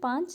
5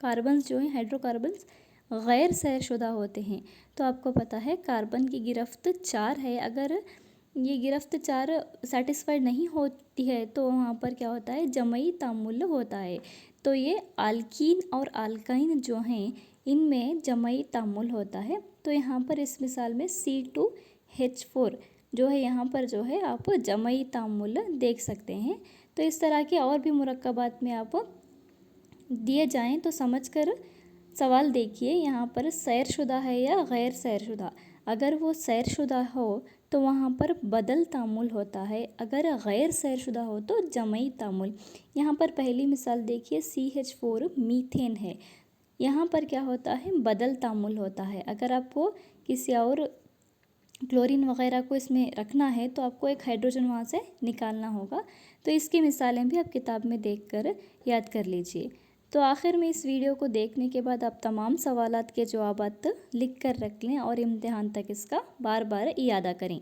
carbons जो हैं hydrocarbons गैर सैरशुदा होते हैं। तो आपको पता है कार्बन की गिरफ्त 4 है, अगर ये गिरफ्त 4 सेटिस्फाइड नहीं होती है तो वहाँ पर क्या होता है, जमई तामुल होता है। तो ये आल्कीन और आल्काइन जो हैं इनमें जमई तामुल होता है। तो यहाँ पर इस मिसाल में C2H4 जो है यहाँ पर जो है आप जमई तामुल देख सकते हैं। तो इस तरह के और भी मुरक्कबात में आप दिए जाएं तो समझकर सवाल देखिए। यहाँ पर सैरशुदा है या गैर सैरशुदा, अगर वो सैरशुदा हो तो वहाँ पर बदल तामुल होता है, अगर गैर सैरशुदा हो तो जमई तामुल। यहाँ पर पहली मिसाल देखिए CH4 मीथेन है, यहाँ पर क्या होता है, बदल तामुल होता है। अगर आपको किसी और क्लोरीन वगैरह को इसमें रखना है तो आपको एक हाइड्रोजन वहाँ से निकालना होगा। तो इसकी मिसालें भी आप किताब में देखकर याद कर लीजिए। तो आखिर में इस वीडियो को देखने के बाद आप तमाम सवालात के जवाबात लिख कर रख लें और इम्तिहान तक इसका बार बार इयादा करें।